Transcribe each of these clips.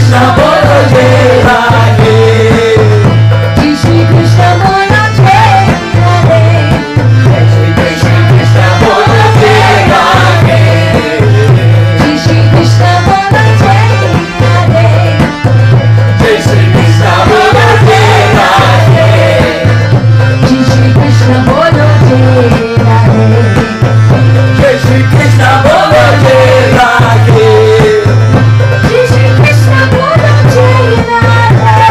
Krishna bolo jai Radhe. Jai Shri Krishna bolo jai Radhe. Jai Shri Krishna bolo jai Radhe. Jai Shri Krishna bolo jai Radhe. Jai Shri Krishna bolo jai Radhe. Jai Shri Krishna bolo jai Radhe. Jai Shri Krishna bolo jai Radhe. Jai Shri Krishna bolo jai Radhe.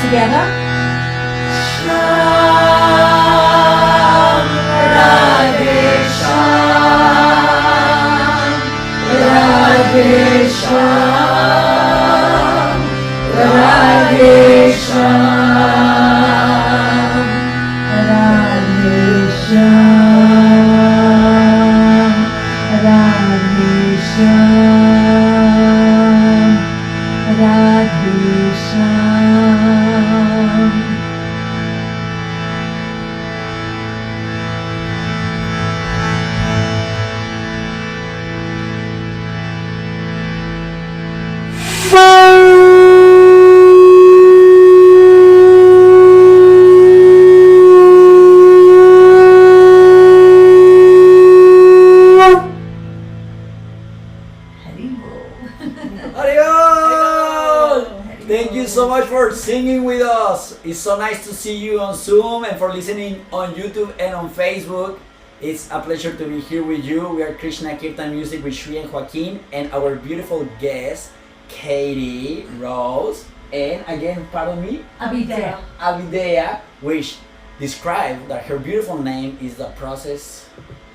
together. Sham, Radhe Sham, Radhe Sham, Radhe Sham, Radhe Sham, Radhe Sham, Radhe Sham. Thank you so much for singing with us. It's so nice to see you on Zoom and for listening on YouTube and on Facebook. It's a pleasure to be here with you. We are Krishna Kirtan Music with Sri and Joakin and our beautiful guests, Katie, Rose, and again, pardon me? Abhi, which described that her beautiful name is the process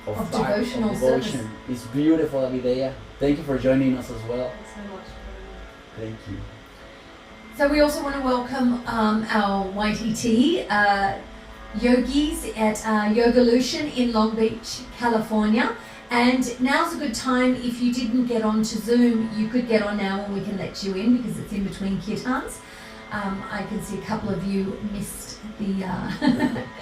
of devotional devotion. service. It's beautiful, Abhi. Thank you for joining us as well. Thanks so much. Thank you. So we also want to welcome our YTT yogis at Yogalution in Long Beach, California. And now's a good time. If you didn't get on to Zoom, you could get on now and we can let you in because it's in between kirtans. I can see a couple of you missed the...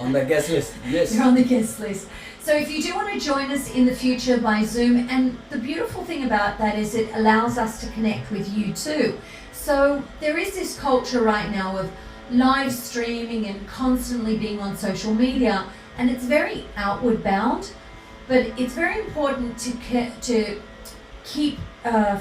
On the guest list, yes. You're on the guest list. So if you do want to join us in the future by Zoom, and the beautiful thing about that is it allows us to connect with you too. So there is this culture right now of live streaming and constantly being on social media, and it's very outward bound, but it's very important to keep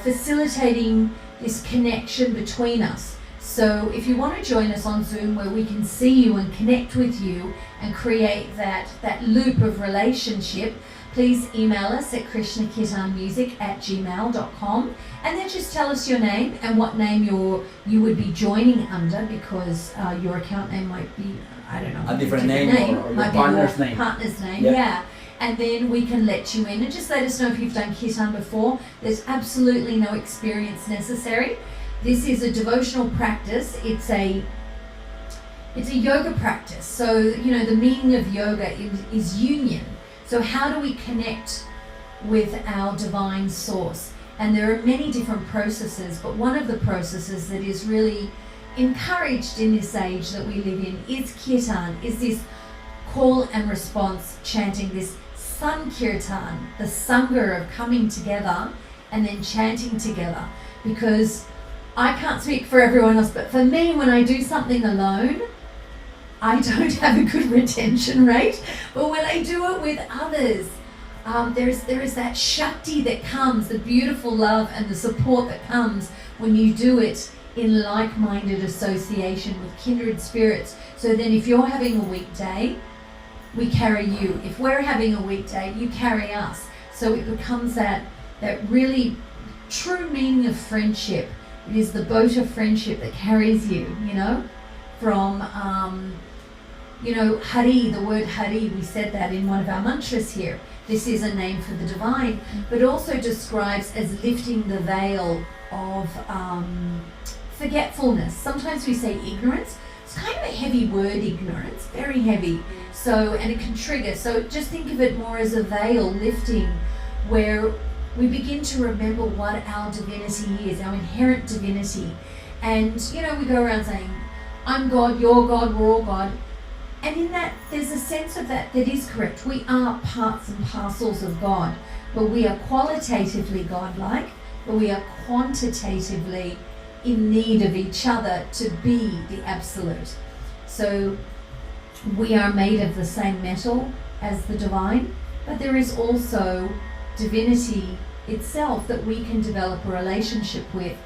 facilitating this connection between us. So if you want to join us on Zoom where we can see you and connect with you and create that loop of relationship, please email us at krishnakirtanmusic@gmail.com and then just tell us your name and what name you would be joining under, because your account name might be, I don't know, A different name or your might partner's be your name. partner's name, Yep. yeah. And then we can let you in and just let us know if you've done kirtan before. There's absolutely no experience necessary. This is a devotional practice. It's a yoga practice. So, you know, the meaning of yoga is union. So how do we connect with our divine source? And there are many different processes, but one of the processes that is really encouraged in this age that we live in is kirtan, is this call and response chanting, this Sankirtan, the Sangha of coming together and then chanting together. Because I can't speak for everyone else, but for me, when I do something alone, I don't have a good retention rate. But when I do it with others, there is that Shakti that comes, the beautiful love and the support that comes when you do it in like-minded association with kindred spirits. So then if you're having a weekday, we carry you. If we're having a weekday, you carry us. So it becomes that really true meaning of friendship. It is the boat of friendship that carries you, you know, from, Hari, the word Hari, we said that in one of our mantras here. This is a name for the divine, but also describes as lifting the veil of forgetfulness. Sometimes we say ignorance. It's kind of a heavy word, ignorance, very heavy. So, and it can trigger. So just think of it more as a veil lifting, where we begin to remember what our divinity is, our inherent divinity. And, you know, we go around saying, I'm God, you're God, we're all God. And in that, there's a sense of that is correct. We are parts and parcels of God, but we are qualitatively godlike, but we are quantitatively in need of each other to be the absolute. So we are made of the same metal as the divine, but there is also divinity itself that we can develop a relationship with.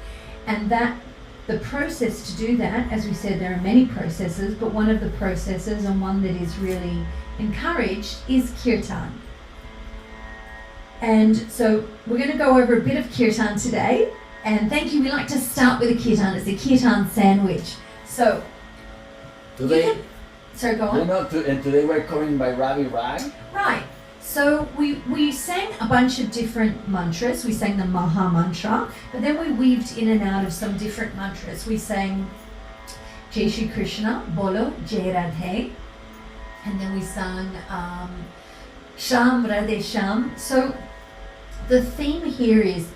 And that the process to do that, as we said, there are many processes, but one of the processes, and one that is really encouraged, is kirtan. And so we're going to go over a bit of kirtan today. And thank you, we like to start with a kirtan. It's a kirtan sandwich. So Today, Sorry, go on. and today we're covering by Ravi, right? Right. So we sang a bunch of different mantras. We sang the Maha mantra, but then we weaved in and out of some different mantras. We sang Jai Shri Krishna, Bolo, Jai Radhe, and then we sang Sham Radhe Sham. So the theme here is,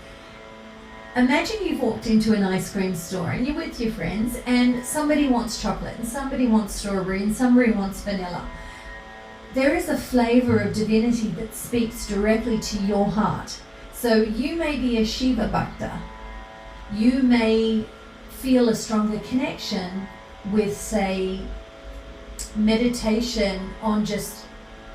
imagine you've walked into an ice cream store and you're with your friends and somebody wants chocolate and somebody wants strawberry and somebody wants vanilla. There is a flavor of divinity that speaks directly to your heart. So you may be a Shiva Bhakta. You may feel a stronger connection with, say, meditation on just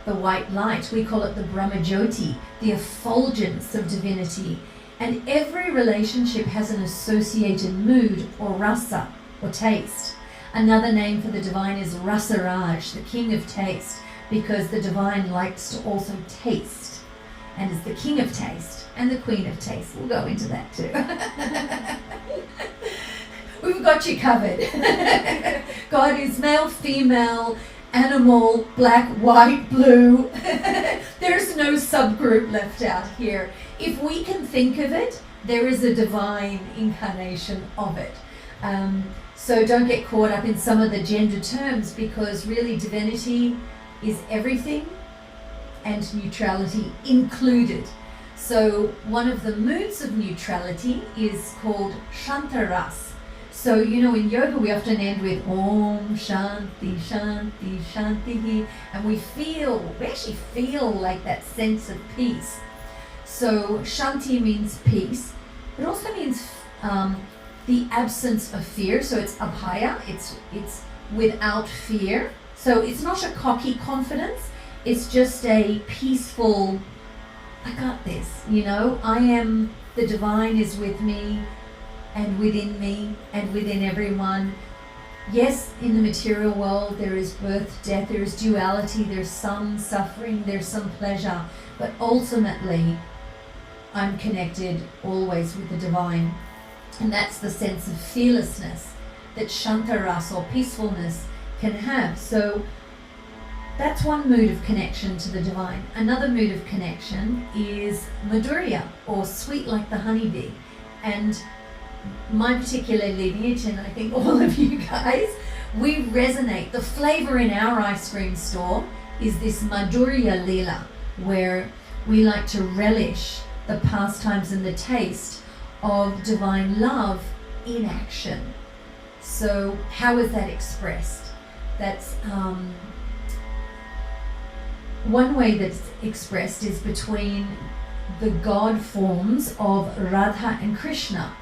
the white light. We call it the Brahma Jyoti, the effulgence of divinity. And every relationship has an associated mood or rasa, or taste. Another name for the divine is Rasaraj, the king of taste, because the divine likes to also taste and is the king of taste and the queen of taste. We'll go into that too. We've got you covered. God is male, female, animal, black, white, blue. There's no subgroup left out here. If we can think of it, there is a divine incarnation of it. So don't get caught up in some of the gender terms, because really divinity is everything and neutrality included. So one of the moods of neutrality is called Shantaras. So, you know, in yoga we often end with Om Shanti Shanti Shanti, and we actually feel like that sense of peace. So Shanti means peace. It also means the absence of fear. So it's Abhaya, it's without fear. So it's not a cocky confidence, it's just a peaceful, I got this, you know, I am, the divine is with me and within everyone. Yes, in the material world there is birth, death, there is duality, there's some suffering, there's some pleasure, but ultimately I'm connected always with the divine. And that's the sense of fearlessness that Shantaras, or peacefulness, can have. So that's one mood of connection to the divine. Another mood of connection is Madhurya, or sweet like the honeybee. And my particular lineage, and I think all of you guys, we resonate. The flavor in our ice cream store is this Madhurya Leela, where we like to relish the pastimes and the taste of divine love in action. So how is that expressed? That's one way that's expressed is between the God forms of Radha and Krishna.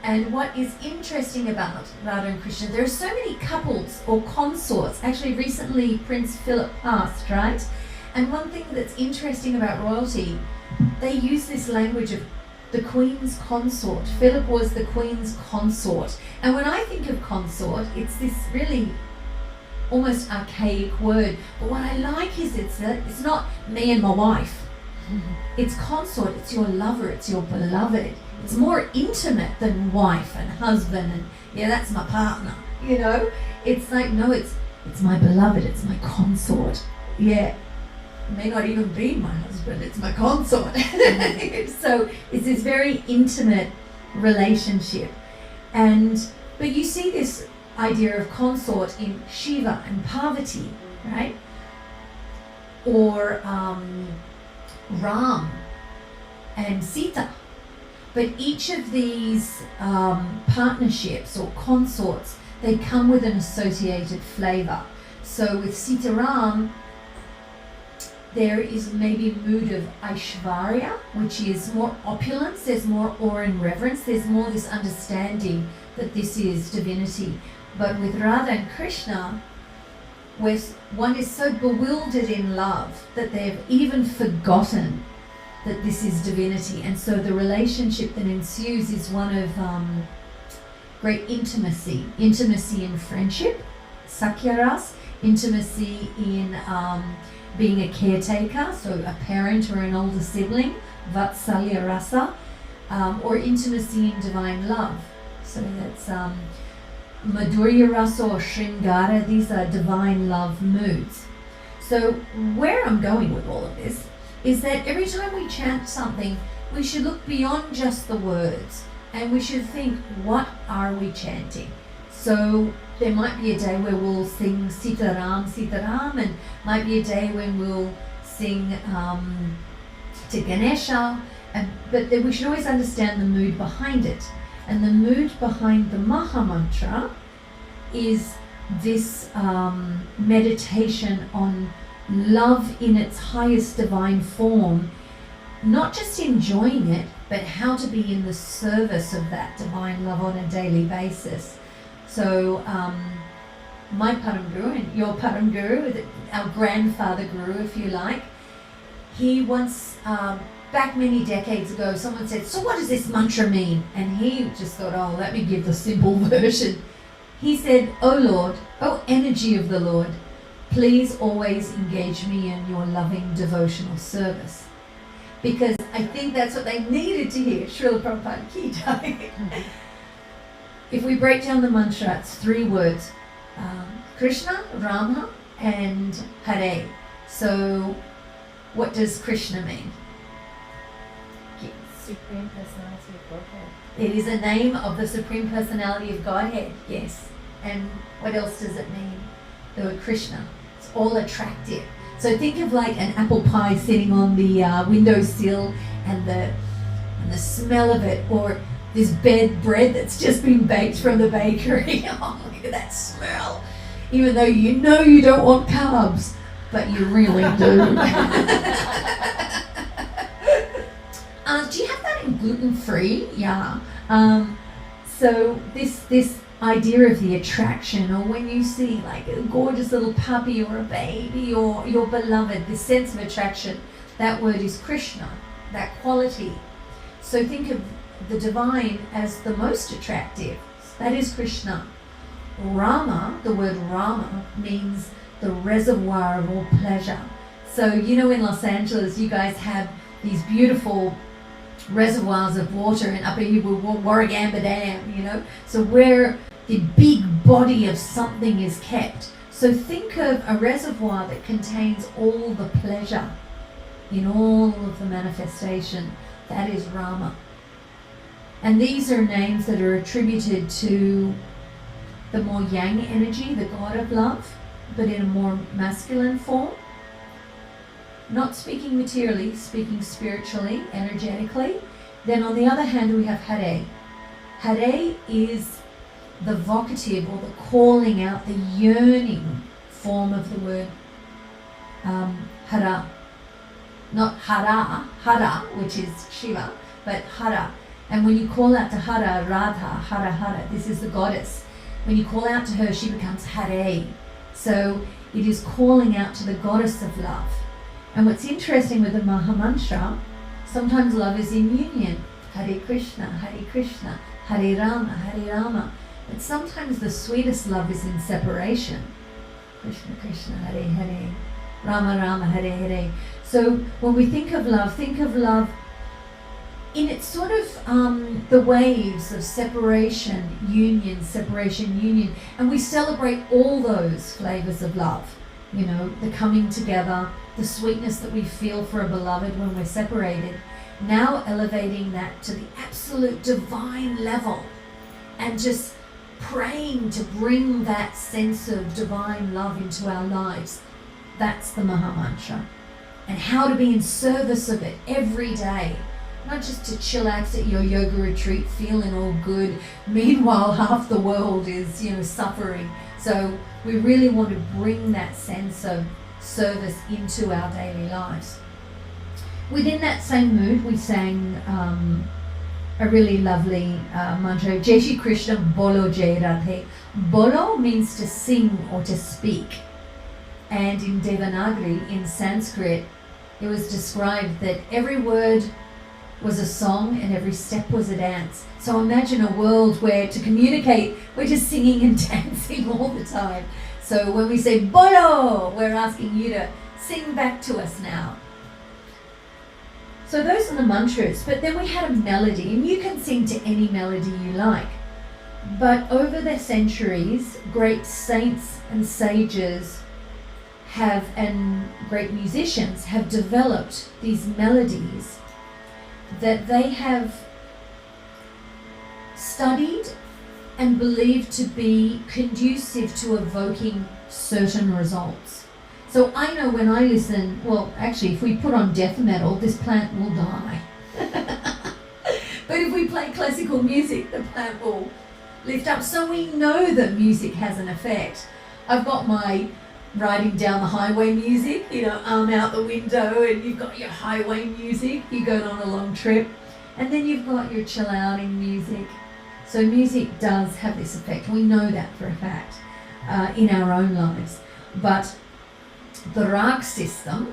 And what is interesting about Radha and Krishna, there are so many couples or consorts. Actually, recently Prince Philip passed, right? And one thing that's interesting about royalty, they use this language of the Queen's consort. Philip was the Queen's consort. And when I think of consort, it's this really almost archaic word. But what I like is it's not me and my wife. It's consort, it's your lover, it's your beloved. It's more intimate than wife and husband and, yeah, that's my partner, you know? It's like, no, it's my beloved, it's my consort. Yeah, it may not even be my husband, it's my consort. So it's this very intimate relationship. But you see this idea of consort in Shiva and Parvati, right? Or Ram and Sita. But each of these partnerships or consorts, they come with an associated flavor. So with Sita Ram, there is maybe a mood of Aishvarya, which is more opulence, there's more awe and reverence, there's more this understanding that this is divinity. But with Radha and Krishna, where one is so bewildered in love that they've even forgotten that this is divinity. And so the relationship that ensues is one of great intimacy in friendship, sakyaras, intimacy in being a caretaker, so a parent or an older sibling, vatsalya rasa, or intimacy in divine love. So that's Madhurya Rasa or Shringara, these are divine love moods. So where I'm going with all of this is that every time we chant something, we should look beyond just the words and we should think, what are we chanting? So there might be a day where we'll sing Sitaram, Sitaram, and might be a day when we'll sing to Ganesha, but then we should always understand the mood behind it. And the mood behind the Maha Mantra is this meditation on love in its highest divine form, not just enjoying it, but how to be in the service of that divine love on a daily basis. So my Param Guru and your Param Guru, our grandfather Guru if you like, he once, back many decades ago, someone said, so what does this mantra mean? And he just thought, oh, let me give the simple version. He said, oh Lord, oh energy of the Lord, please always engage me in your loving devotional service. Because I think that's what they needed to hear. Srila Prabhupada Ki Jai. If we break down the mantra, it's 3 words. Krishna, Rama, and Hare. So what does Krishna mean? Supreme Personality of Godhead. It is a name of the Supreme Personality of Godhead, yes. And what else does it mean? The word Krishna. It's all attractive. So think of like an apple pie sitting on the windowsill and the smell of it, or this bread that's just been baked from the bakery. Oh, look at that smell. Even though you know you don't want carbs, but you really do. Do you have that in gluten-free? Yeah. So this idea of the attraction, or when you see like a gorgeous little puppy or a baby or your beloved, this sense of attraction, that word is Krishna, that quality. So think of the divine as the most attractive. That is Krishna. Rama, the word Rama, means the reservoir of all pleasure. So you know in Los Angeles you guys have these beautiful reservoirs of water, and up here with Warragamba Dam, you know, so where the big body of something is kept. So think of a reservoir that contains all the pleasure in all of the manifestation. That is Rama. And these are names that are attributed to the more yang energy, the god of love, but in a more masculine form. Not speaking materially, speaking spiritually, energetically. Then on the other hand we have Hare. Hare is the vocative, or the calling out, the yearning form of the word Hara. Not Hara, which is Shiva, but Hara. And when you call out to Hara, Radha, Hara, this is the goddess. When you call out to her, she becomes Hare. So it is calling out to the goddess of love. And what's interesting with the Maha Mantra, sometimes love is in union. Hare Krishna, Hare Rama. But sometimes the sweetest love is in separation. Krishna, Krishna, Hare Hare, Rama, Rama, Hare Hare. So when we think of love in its sort of the waves of separation, union, and we celebrate all those flavors of love. You know, the coming together, the sweetness that we feel for a beloved when we're separated, now elevating that to the absolute divine level and just praying to bring that sense of divine love into our lives. That's the Maha Mantra. And how to be in service of it every day. Not just to chillax at your yoga retreat feeling all good, meanwhile half the world is, you know, suffering. So we really want to bring that sense of service into our daily lives. Within that same mood, we sang a really lovely mantra, Jai Shri Krishna Bolo Jai Radhe. Bolo means to sing or to speak. And in Devanagari, in Sanskrit, it was described that every word was a song and every step was a dance. So imagine a world where to communicate, we're just singing and dancing all the time. So when we say Bolo, we're asking you to sing back to us now. So those are the mantras, but then we had a melody, and you can sing to any melody you like. But over the centuries, great saints and sages and great musicians have developed these melodies that they have studied and believed to be conducive to evoking certain results. So I know when I listen, well, actually, if we put on death metal, this plant will die. But if we play classical music, the plant will lift up. So we know that music has an effect. I've got my riding down the highway music, arm out the window, and you've got your highway music, you go on a long trip, and then you've got your chill outing music. So music does have this effect. We know that for a fact in our own lives. But the rag system,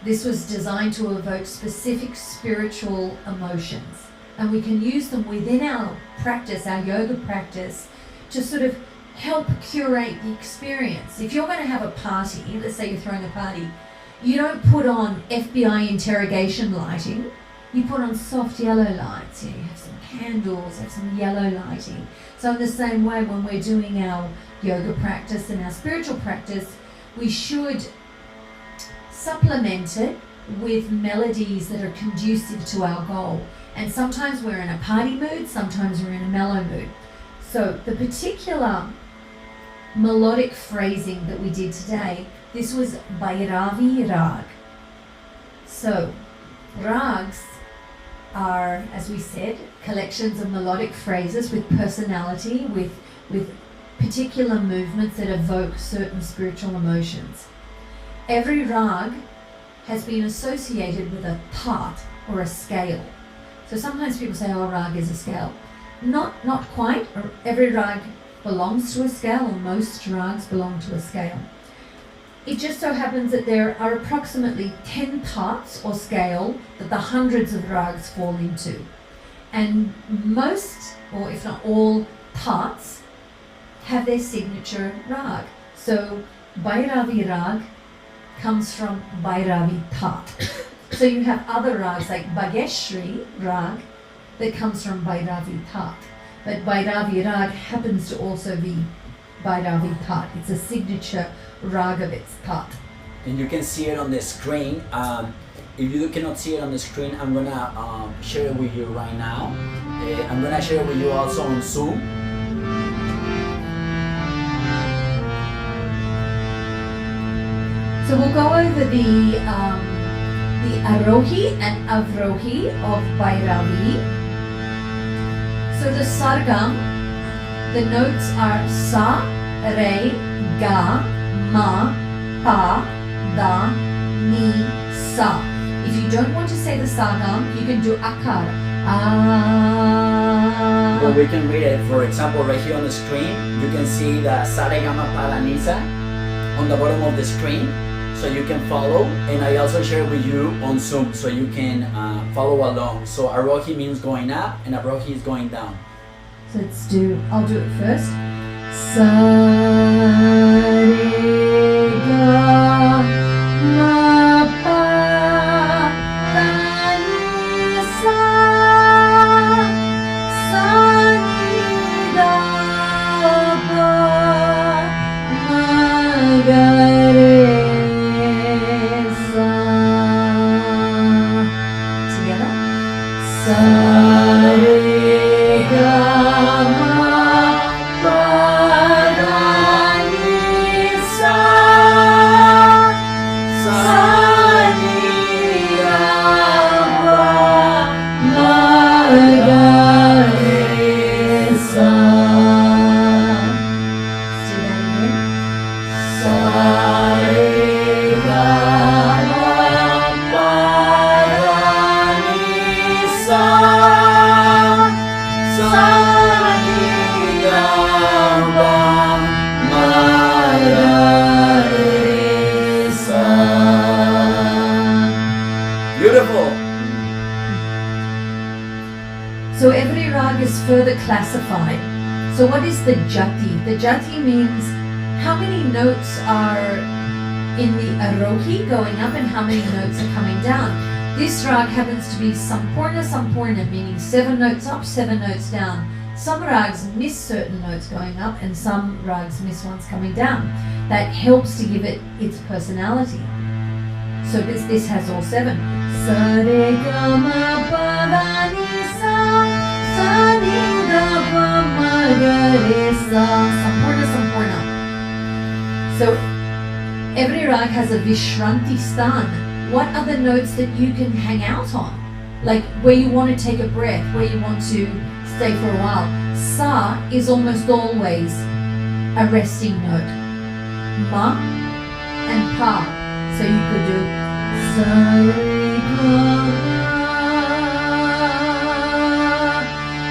this was designed to evoke specific spiritual emotions. And we can use them within our practice, our yoga practice, to sort of help curate the experience. If you're going to have a party, let's say you're throwing a party, you don't put on FBI interrogation lighting, you put on soft yellow lights. You have some candles, have some yellow lighting. So in the same way, when we're doing our yoga practice and our spiritual practice, we should supplement it with melodies that are conducive to our goal. And sometimes we're in a party mood, sometimes we're in a mellow mood. So the particular melodic phrasing that we did today, this was Bhairavi rag. So rags are, as we said, collections of melodic phrases with personality, with particular movements that evoke certain spiritual emotions. Every rag has been associated with a part or a scale. So sometimes people say, oh, rag is a scale. Not quite. Every rag belongs to a scale, or most rags belong to a scale. It just so happens that there are approximately 10 parts or scale that the hundreds of rags fall into. And most, or if not all, parts have their signature rag. So Bhairavi rag comes from Bhairavi part. So you have other rags like Bhageshri rag that comes from Bhairavi part. But Bhairavi rag happens to also be Bhairavi part. It's a signature rag of its part. And you can see it on the screen. If you cannot see it on the screen, I'm gonna share it with you right now. I'm gonna share it with you also on Zoom. So we'll go over the Arohi and Avrohi of Bhairavi. So the Sargam, the notes are Sa, Re, Ga, Ma, Pa, Da, Ni, Sa. If you don't want to say the Sargam, you can do Akar. Ah. Well, we can read it. For example, right here on the screen, you can see the Sa, Re, Ga, Ma, Pa, Da, Ni, Sa on the bottom of the screen. So you can follow, and I also share with you on Zoom so you can follow along. So Arohi means going up and Avrohi is going down. So I'll do it first. Sa, Re, Ga, Ma, Pa, Da, Ni, Sa, Sa, Ni, Da, Pa, Ma, Ga, Re. Sa, Re, Ga, Ma, Pa, Da, Ni, Sa, Sa, Ni, Da, Pa, Ma, Ga, Re, Sa. Let's do that again. Sa, Re, Ga, Ma, Pa, Da, Ni, Sa, Sa, Ni, Da, Pa, Ma, Ga, Re, Sa. Beautiful. So every rag is further classified. So what is the jati? The jati means how many notes are in the arohi going up and how many notes are coming down. This rag happens to be sampurna, meaning 7 notes up, 7 notes down. Some rags miss certain notes going up and some rags miss ones coming down. That helps to give it its personality. So this has all 7. Sa re ga ma pa da ni sa, sa ni da pa ma ga re sa, sampurna. So every rag has a Vishranti stan. What are the notes that you can hang out on? Like where you want to take a breath, where you want to stay for a while. Sa is almost always a resting note. Ma and pa. So you could do sa re ga ma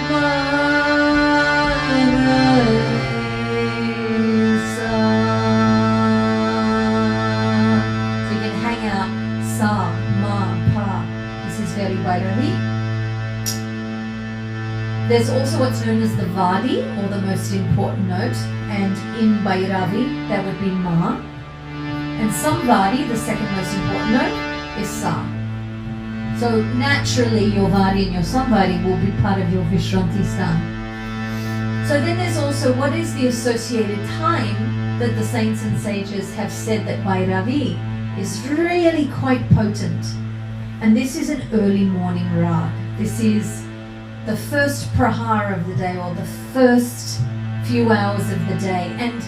ga re sa. So you can hang out sa, ma, pa. This is very Bhairavi. There's also what's known as the Vadi, or the most important note, and in Bhairavi that would be Ma. And Samvadi, the second most important note, is Sa. So naturally your Vadi and your Samvadi will be part of your Vishranti stan. So then there's also what is the associated time that the saints and sages have said that Bhairavi is really quite potent. And this is an early morning rag. This is the first prahar of the day, or the first few hours of the day. And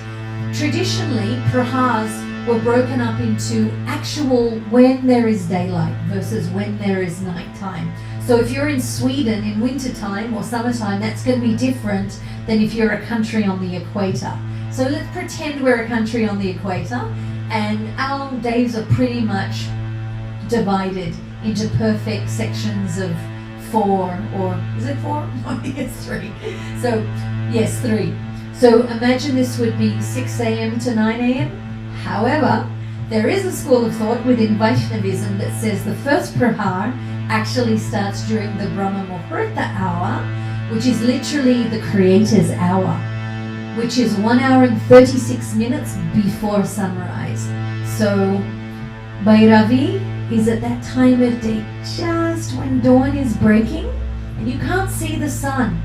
traditionally, prahars were broken up into actual when there is daylight versus when there is nighttime. So if you're in Sweden in wintertime or summertime, that's going to be different than if you're a country on the equator. So let's pretend we're a country on the equator and our days are pretty much divided into perfect sections of 4, or is it 4? I think it's 3. So yes, 3. So imagine this would be 6 a.m. to 9 a.m. However, there is a school of thought within Vaishnavism that says the first prahar actually starts during the Brahma Muhurta hour, which is literally the Creator's hour, which is 1 hour and 36 minutes before sunrise. So Bhairavi is at that time of day just when dawn is breaking and you can't see the sun,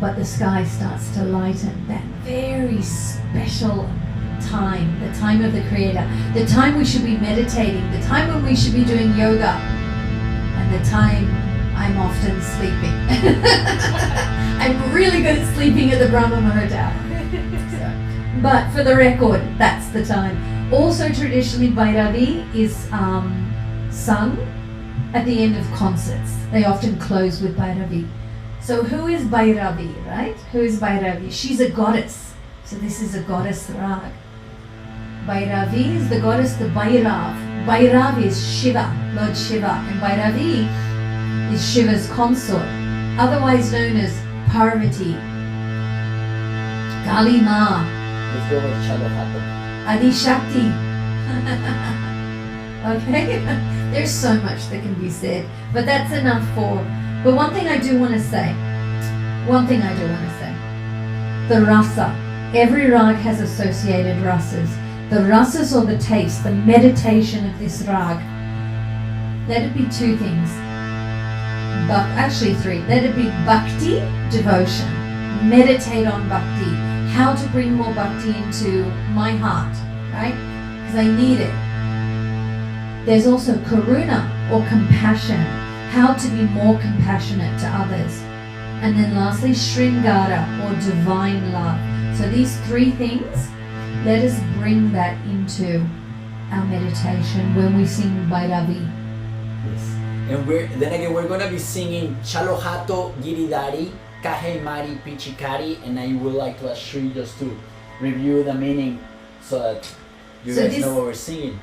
but the sky starts to lighten. That very special time, the time of the Creator, the time we should be meditating, the time when we should be doing yoga, and the time I'm often sleeping. I'm really good at sleeping at the Brahma Muhurta. But for the record, that's the time. Also traditionally Bhairavi is sung at the end of concerts. They often close with Bhairavi. So who is Bhairavi, right? Who is Bhairavi? She's a goddess. So this is a goddess rag. Bhairavi is the goddess, the Bhairav. Bhairav is Shiva, Lord Shiva. And Bhairavi is Shiva's consort, otherwise known as Parvati, Kali Ma, Let's go with Chalohato. Adi Shakti. Okay? There's so much that can be said, but that's enough for. But one thing I do want to say, the rasa. Every rag has associated rasas. The rasas, or the taste, the meditation of this rag. Let it be 2 things. Actually 3. Let it be bhakti, devotion. Meditate on bhakti. How to bring more bhakti into my heart, right? Because I need it. There's also karuna, or compassion. How to be more compassionate to others. And then lastly, shringara, or divine love. So these 3 things, let us bring that into our meditation when we sing Bhairavi. Yes. And we're gonna be singing Chalohato Giridari, Kahe Mari Pichikari, and I would like to ask Sri just to review the meaning so that you guys know what we're singing.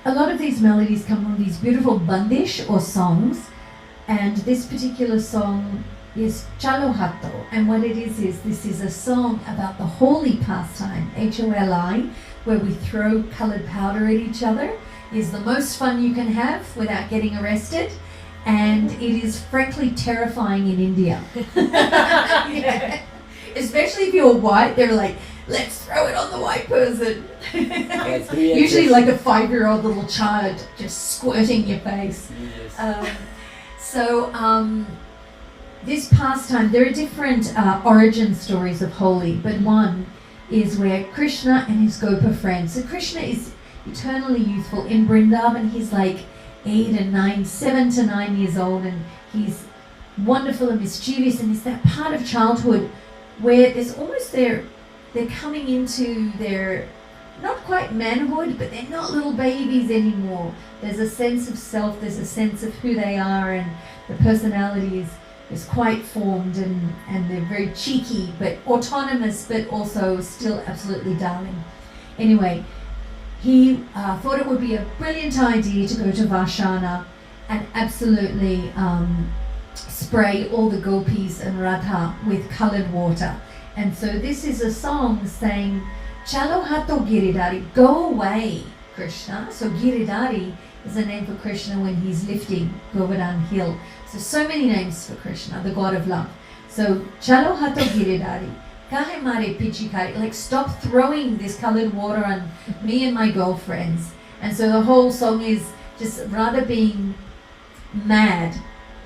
A lot of these melodies come from these beautiful bandish or songs, and this particular song is Chalohato, and what it is this is a song about the holy pastime, Holi, where we throw coloured powder at each other. Is the most fun you can have without getting arrested, and it is frankly terrifying in India. Yeah. Especially if you're white, they're like, let's throw it on the white person. Usually like a 5-year-old little child just squirting your face. Yes. this pastime, there are different origin stories of Holi, but one is where Krishna and his Gopa friends. So Krishna is eternally youthful. In Vrindavan, he's like 7 to 9 years old, and he's wonderful and mischievous, and it's that part of childhood where there's almost they're coming into their not quite manhood, but they're not little babies anymore. There's a sense of self, there's a sense of who they are, and the personality is quite formed, and they're very cheeky but autonomous, but also still absolutely darling. Anyway, he thought it would be a brilliant idea to go to Varshana and absolutely spray all the gopis and Radha with coloured water. And so this is a song saying, Chalo hato giridhari, go away, Krishna. So giridhari is a name for Krishna when he's lifting Govardhan hill. So many names for Krishna, the god of love. So chalo hato giridhari, kahe mare pichikari, like stop throwing this coloured water on me and my girlfriends. And so the whole song is just Radha being mad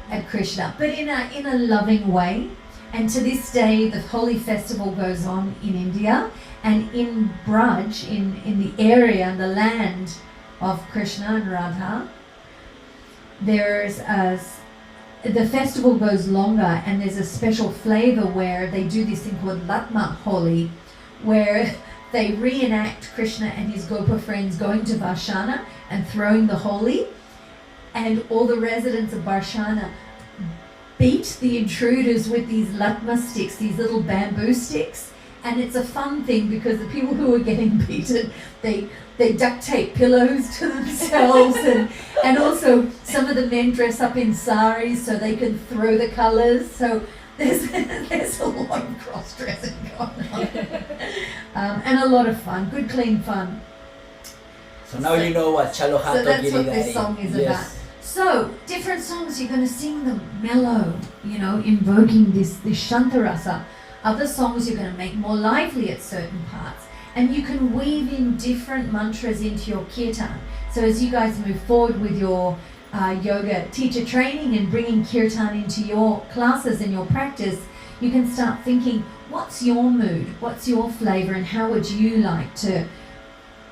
at Krishna, but in a loving way. And to this day, the Holi festival goes on in India, and in Braj, in the area and the land of Krishna and Radha, the festival goes longer, and there's a special flavour where they do this thing called Latma Holi, where they reenact Krishna and his Gopa friends going to Varshana and throwing the Holi, and all the residents of Varshana beat the intruders with these latma sticks, these little bamboo sticks. And it's a fun thing because the people who are getting beaten, they duct tape pillows to themselves, and also some of the men dress up in saris so they can throw the colours. So there's a lot of cross dressing going on, and a lot of fun, good clean fun. So now you know what Chalo Hato So that's what Giridhari. this song is Yes. about. So, different songs, you're going to sing them mellow, invoking this Shantarasa. Other songs you're going to make more lively at certain parts. And you can weave in different mantras into your kirtan. So as you guys move forward with your yoga teacher training and bringing kirtan into your classes and your practice, you can start thinking, what's your mood? What's your flavour? And how would you like to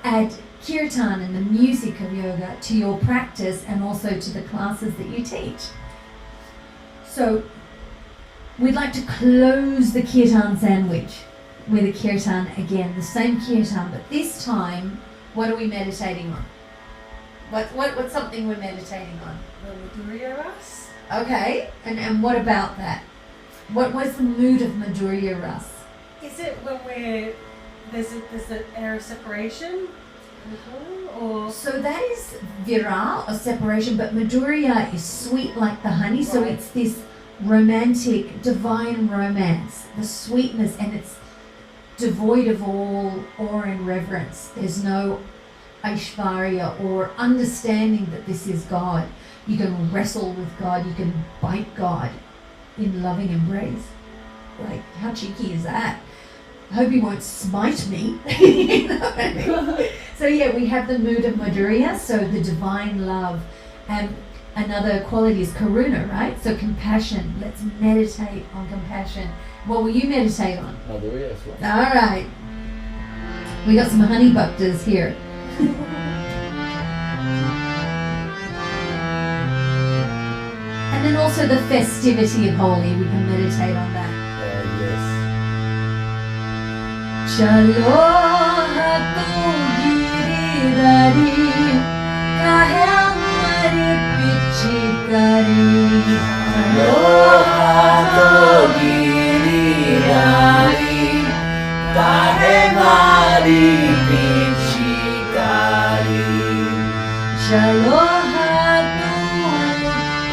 add kirtan and the music of yoga to your practice and also to the classes that you teach? So we'd like to close the kirtan sandwich with a kirtan again, the same kirtan, but this time, what are we meditating on? What's something we're meditating on? The Madhurya Ras. Okay, and what about that? What was the mood of Madhurya Ras? Is it when there's an air of separation? Or So that is viral, or separation, but Madhurya is sweet like the honey, so Right. it's this romantic, divine romance, the sweetness, and it's devoid of all awe and reverence. There's no Aishvarya or understanding that this is God. You can wrestle with God, you can bite God in loving embrace. Like, how cheeky is that? I hope he won't smite me. You know what I mean? So yeah, we have the mood of Madhurya, so the divine love. And another quality is karuna, right? So compassion. Let's meditate on compassion. What will you meditate on? Madhurya as well. All right. We got some honey bhaktas here. And then also the festivity of Holi. We can meditate on that. Yes. Chalo hato giridhari, kahe hamare pichikari. Chalo hato giridhari, kahe mari pichikari. Chalo hato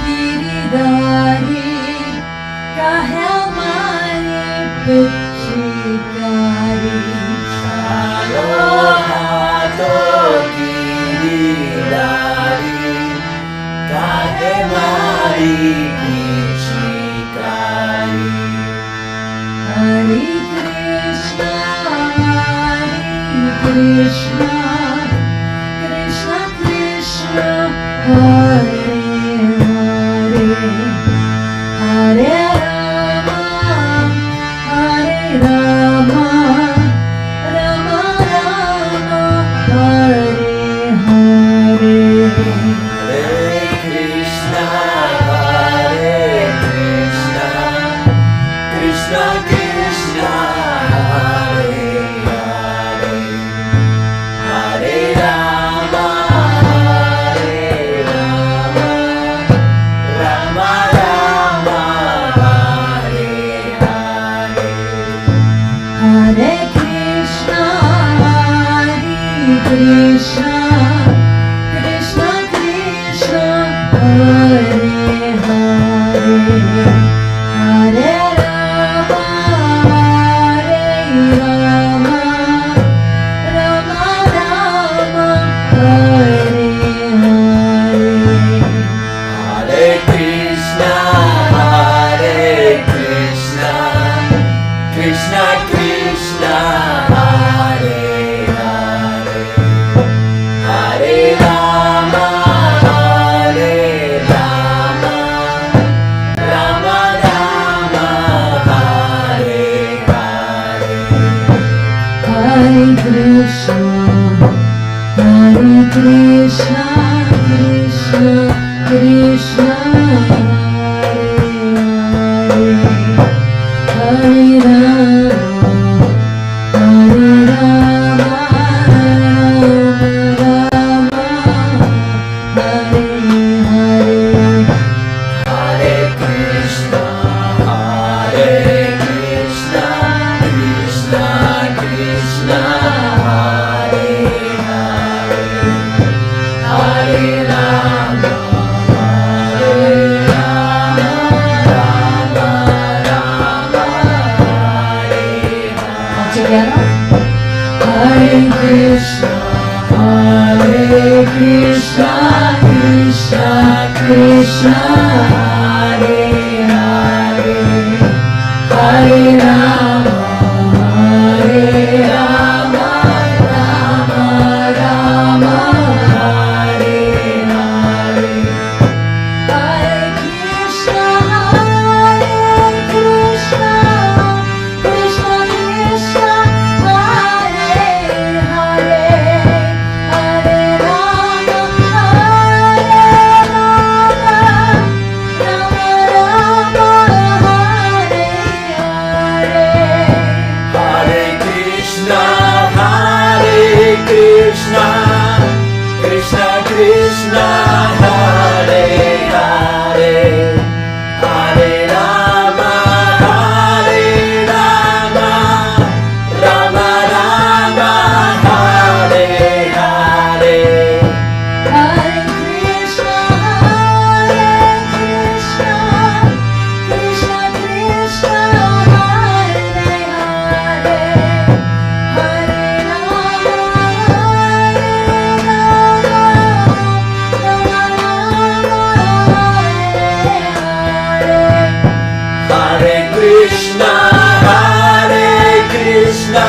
giridhari, kahe hamare pichikari. Chalo hato giridhari, kahe mari pichikari. Hare Krishna, Krishna Krishna, Hare Hare, Hare Krishna, Krishna Krishna, Hare Hare, Hare Rama, Hare Rama, Rama Rama, Hare Hare. Hare Krishna, Krishna Krishna, Hare Hare, Hare Rama, Hare Rama, Rama Rama, Hare Hare. Hare Krishna, Krishna Krishna, Hare Hare, Hare Rama, Rama Rama, Hare Hare. Hare Krishna, Krishna Krishna, Hare Hare, Hare Rama, Rama Rama, Hare Hare. All together. Hare Krishna, Krishna Krishna, Hare Hare, Hare Rama, Rama Rama, Hare Hare. Hare Krishna, Krishna Krishna, Hare Hare, Hare Rama, Rama Rama, Hare Hare. Hare Krishna, Krishna Krishna, Hare Hare, Hare Rama, Rama Rama, Hare Hare. Hare Krishna, Krishna Krishna, Hare Hare, Hare Rama, Rama Rama, Hare Krishna,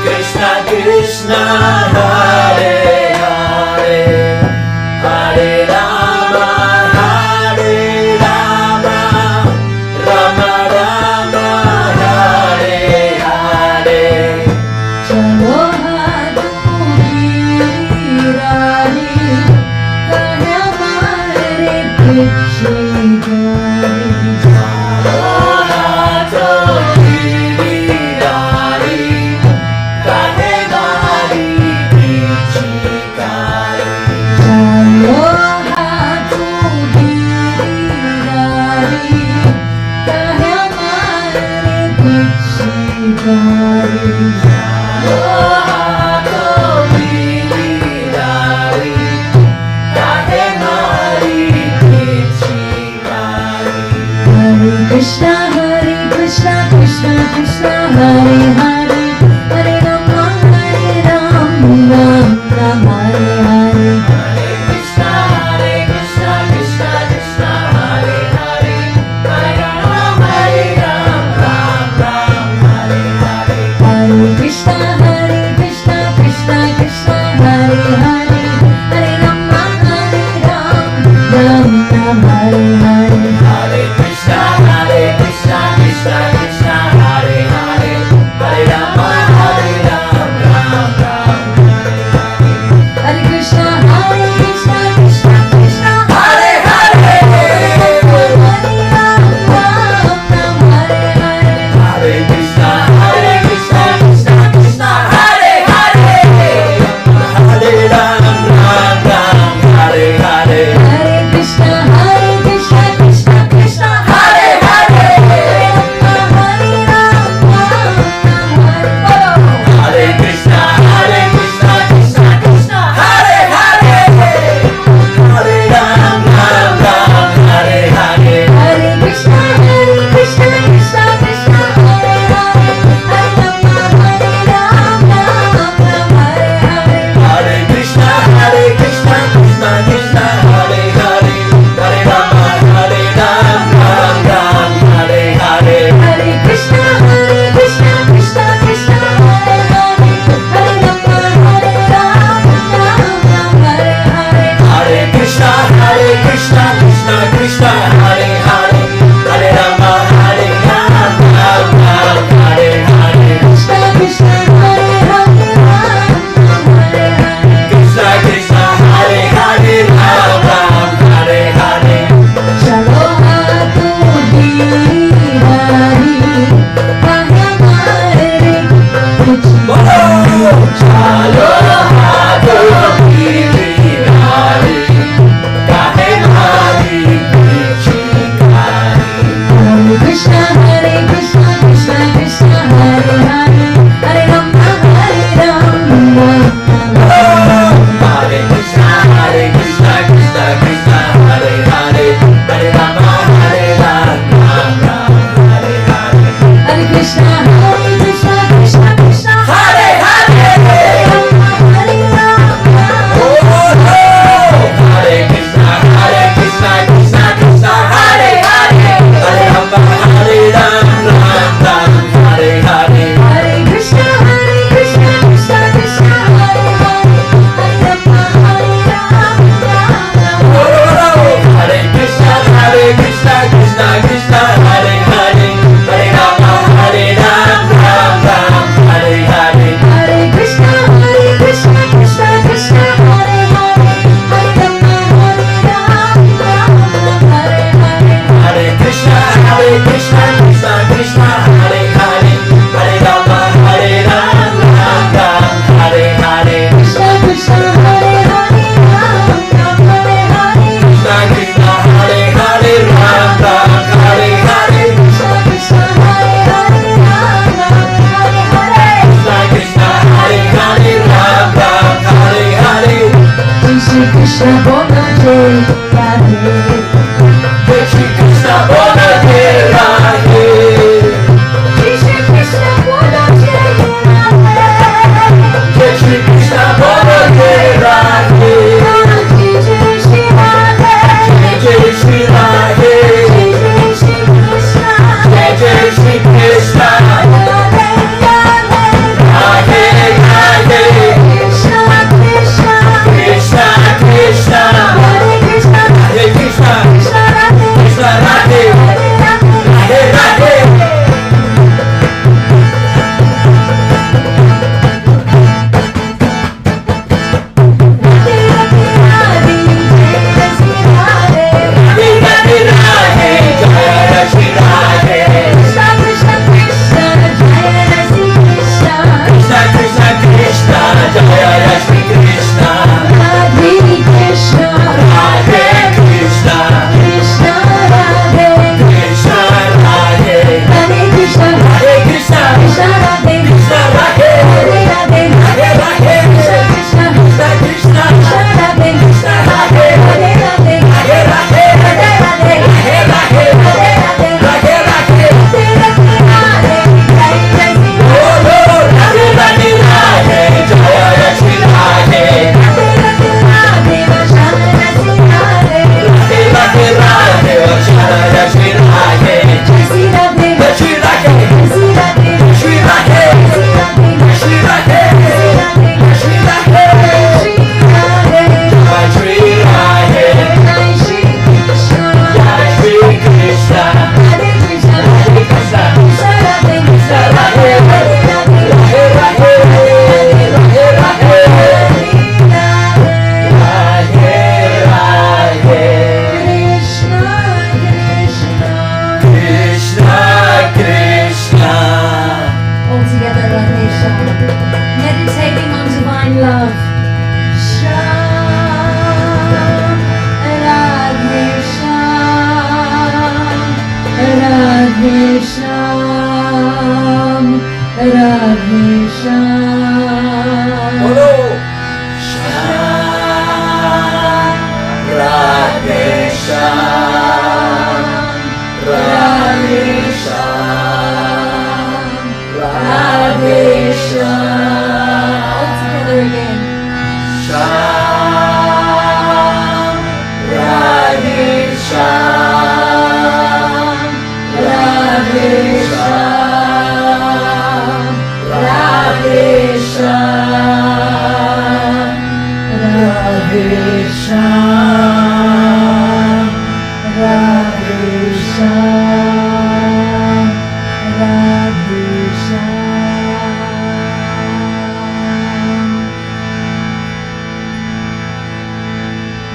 Krishna Krishna, Hare Hare, Hare Rama, Rama Rama, Hare Hare. चलो हाथों गिरिरारी, कहे हमारे पीछे गाड़ी। चलो हाथों गिरिरारी, कहे हमारे पीछे गाड़ी। Krishna, Krishna Krishna, Hare Hare, Hare Rama, Rama Rama, Hare Hare. Hare Krishna, Krishna Krishna, Hare Hare, Hare Rama, Rama Rama, Hare Hare. Hare Krishna, Krishna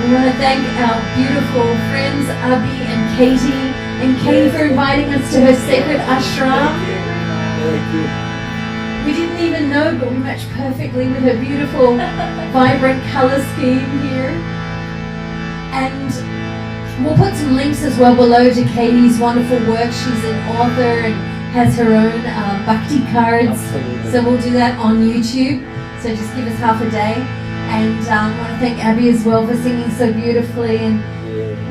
We want to thank our beautiful friends Abhi and Katie, and Katie for inviting us to her sacred ashram. Thank you. We didn't even know, but we matched perfectly with her beautiful, vibrant colour scheme here. And we'll put some links as well below to Katie's wonderful work. She's an author and has her own Bhakti cards. Absolutely. So we'll do that on YouTube. So just give us half a day. And I want to thank Abhi as well for singing so beautifully. And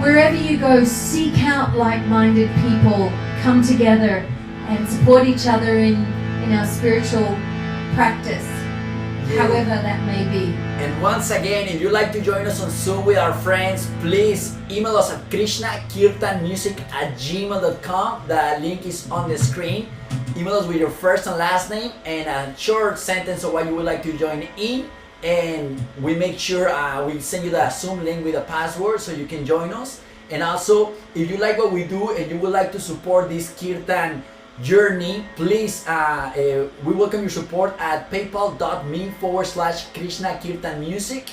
wherever you go, seek out like-minded people, come together and support each other in our spiritual practice, however that may be. And once again, if you'd like to join us on Zoom with our friends, please email us at krishnakirtanmusic@gmail.com. The link is on the screen. Email us with your first and last name and a short sentence of why you would like to join in. And we make sure we send you the Zoom link with a password so you can join us. And also, if you like what we do and you would like to support this Kirtan journey, please, we welcome your support at paypal.me/Krishna Kirtan Music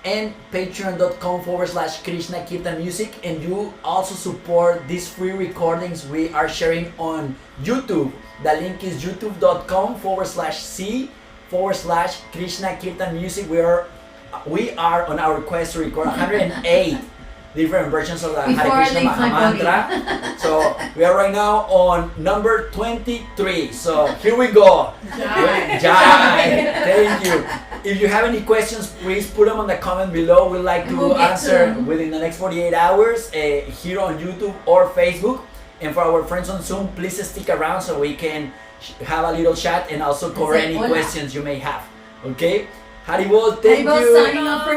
and patreon.com/Krishna Kirtan Music. And you also support these free recordings we are sharing on YouTube. The link is youtube.com/C/Krishna Kirtan Music. We are on our quest to record 108 different versions of the Before Hare I Krishna leave Maha my body. Mantra. So we are right now on number 23. So here we go. Jai. Jai. Thank you. If you have any questions, please put them on the comment below. We'd like And to we'll get to answer them. within the next 48 hours here on YouTube or Facebook. And for our friends on Zoom, please stick around so we can have a little chat and also cover That's it. any Hola. questions you may have. Okay? Haribol, thank Haribol you. signing off from